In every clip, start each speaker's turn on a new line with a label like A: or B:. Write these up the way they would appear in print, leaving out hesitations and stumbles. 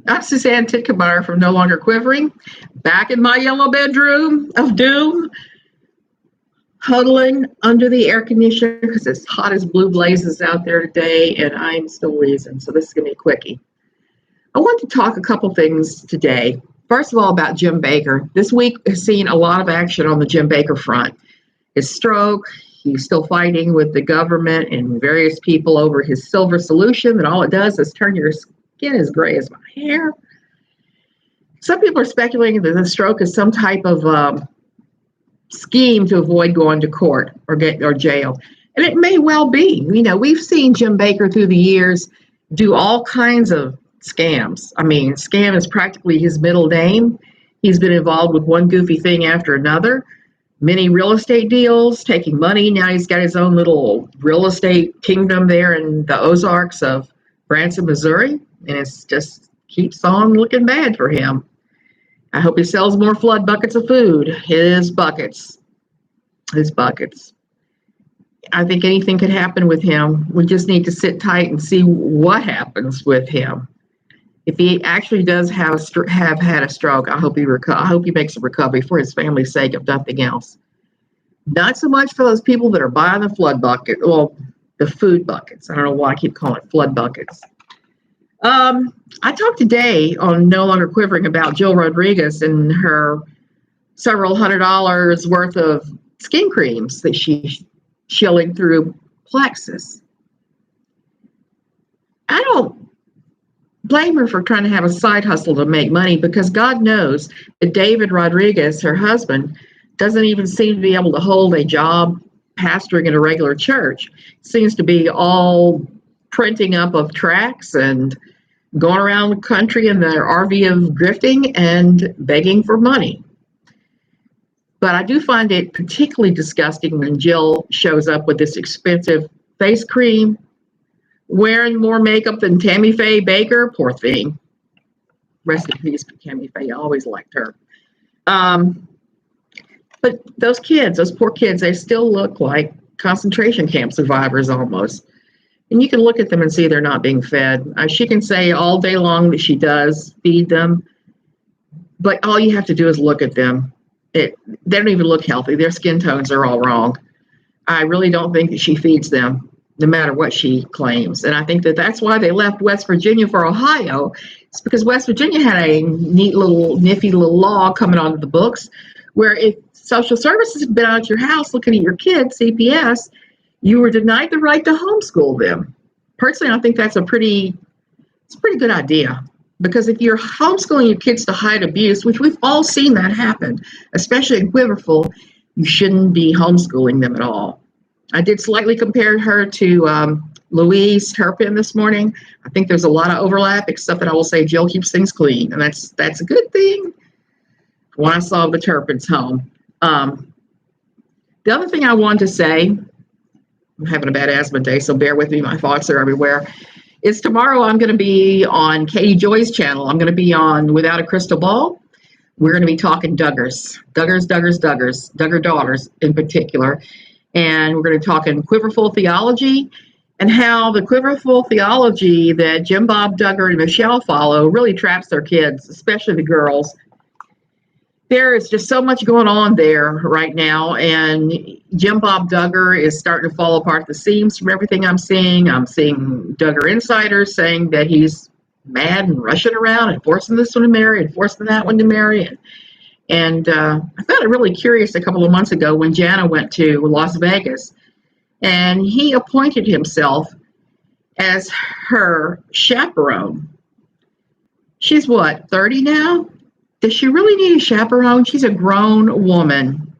A: I'm Suzanne Titkemeyer from No Longer Quivering, back in my yellow bedroom of doom, huddling under the air conditioner because it's hot as blue blazes out there today, and I'm still wheezing, so this is going to be a quickie. I want to talk a couple things today. First of all, about Jim Bakker. This week has seen a lot of action on the Jim Bakker front. His stroke, he's still fighting with the government and various people over his silver solution that all it does is turn your skin as gray as my hair. Some people are speculating that the stroke is some type of scheme to avoid going to court or jail. And it may well be. You know, we've seen Jim Bakker through the years do all kinds of scams. I mean, scam is practically his middle name. He's been involved with one goofy thing after another. Many real estate deals, taking money. Now he's got his own little real estate kingdom there in the Ozarks of Branson, Missouri. And it's just keeps on looking bad for him. I hope he sells more flood buckets of food. His buckets. I think anything could happen with him. We just need to sit tight and see what happens with him. If he actually does have had a stroke, I hope he makes a recovery for his family's sake, if nothing else. Not so much for those people that are buying the flood bucket, well, the food buckets. I don't know why I keep calling it flood buckets. I talked today on No Longer Quivering about Jill Rodrigues and her several $100 worth of skin creams that she's shilling through Plexus. I don't blame her for trying to have a side hustle to make money, because God knows that David Rodrigues, her husband, doesn't even seem to be able to hold a job pastoring in a regular church. Seems to be all printing up of tracts and going around the country in their RV of grifting and begging for money. But I do find it particularly disgusting when Jill shows up with this expensive face cream, wearing more makeup than Tammy Faye Bakker. Poor thing. Rest in peace for Tammy Faye. I always liked her. But those kids, those poor kids, they still look like concentration camp survivors almost. And you can look at them and see they're not being fed. She can say all day long that she does feed them, but all you have to do is look at them. They don't even look healthy. Their skin tones are all wrong. I really don't think that she feeds them, no matter what she claims. And I think that that's why they left West Virginia for Ohio. It's because West Virginia had a nifty little law coming onto the books where if social services had been out at your house looking at your kids, CPS, you were denied the right to homeschool them. Personally, I think that's a pretty good idea, because if you're homeschooling your kids to hide abuse, which we've all seen that happen, especially in Quiverfull, you shouldn't be homeschooling them at all. I did slightly compare her to Louise Turpin this morning. I think there's a lot of overlap, except that I will say Jill keeps things clean, and that's a good thing when I saw the Turpins home. The other thing I wanted to say, I'm having a bad asthma day, so bear with me. My thoughts are everywhere. Is tomorrow I'm going to be on Katie Joy's channel. I'm going to be on Without a Crystal Ball. We're going to be talking Duggars, Duggar daughters in particular. And we're going to talk in Quiverfull theology and how the Quiverfull theology that Jim Bob Duggar and Michelle follow really traps their kids, especially the girls. There is just so much going on there right now, and Jim Bob Duggar is starting to fall apart at the seams from everything I'm seeing. I'm seeing Duggar insiders saying that he's mad and rushing around and forcing this one to marry and forcing that one to marry. And I found it really curious a couple of months ago when Jana went to Las Vegas, and he appointed himself as her chaperone. She's what, 30 now? Does she really need a chaperone? She's a grown woman.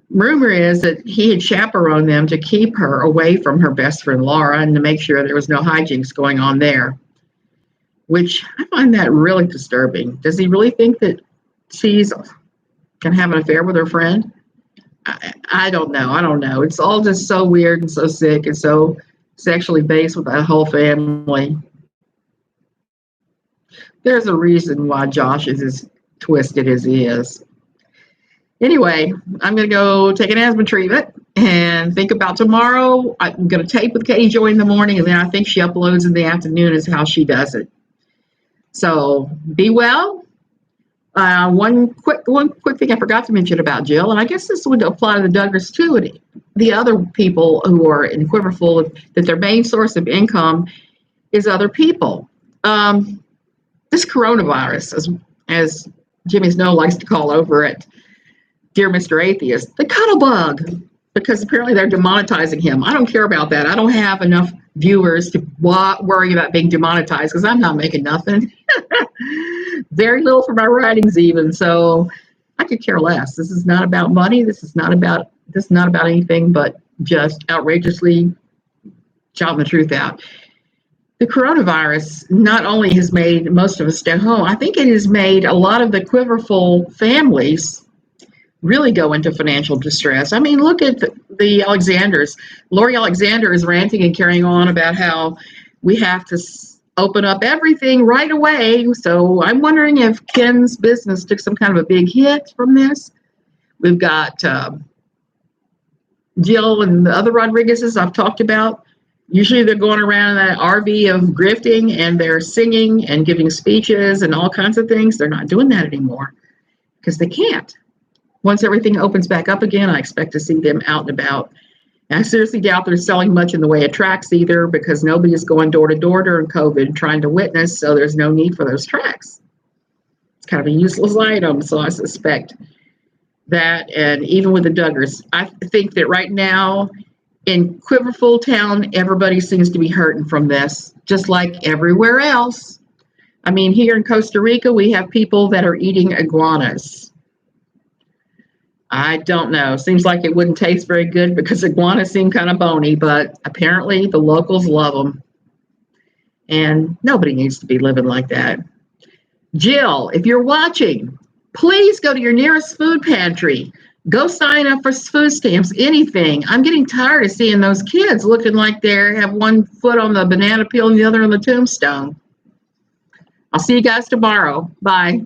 A: Rumor is that he had chaperoned them to keep her away from her best friend Laura and to make sure there was no hijinks going on there, which I find that really disturbing. Does he really think that she's can have an affair with her friend? I don't know. It's all just so weird and so sick and so sexually based with that whole family. There's a reason why Josh is as twisted as he is. Anyway, I'm going to go take an asthma treatment and think about tomorrow. I'm going to tape with Katie Joy in the morning, and then I think she uploads in the afternoon is how she does it. So be well. One quick thing I forgot to mention about Jill, and I guess this would apply to the Duggars too, and the other people who are in Quiverfull, that their main source of income is other people. This coronavirus, as Jimmy Snow likes to call over it, Dear Mr. Atheist, the cuddle bug, because apparently they're demonetizing him. I don't care about that. I don't have enough viewers to worry about being demonetized because I'm not making nothing. Very little for my writings even, so I could care less. This is not about money. This is not about anything but just outrageously shouting the truth out. The coronavirus not only has made most of us stay home, I think it has made a lot of the Quiverfull families really go into financial distress. I mean, look at the Alexanders. Lori Alexander is ranting and carrying on about how we have to open up everything right away. So I'm wondering if Ken's business took some kind of a big hit from this. We've got Jill and the other Rodrigues I've talked about. Usually they're going around in that RV of grifting and they're singing and giving speeches and all kinds of things. They're not doing that anymore because they can't. Once everything opens back up again, I expect to see them out and about. And I seriously doubt they're selling much in the way of tracts either because nobody is going door to door during COVID trying to witness, so there's no need for those tracts. It's kind of a useless item, so I suspect that. And even with the Duggars, I think that right now in Quiverfull town, everybody seems to be hurting from this, just like everywhere else. I mean, here in Costa Rica, we have people that are eating iguanas. I don't know. Seems like it wouldn't taste very good because iguanas seem kind of bony, but apparently the locals love them. And nobody needs to be living like that. Jill, if you're watching, please go to your nearest food pantry. Go sign up for food stamps, anything. I'm getting tired of seeing those kids looking like they have one foot on the banana peel and the other on the tombstone. I'll see you guys tomorrow. Bye.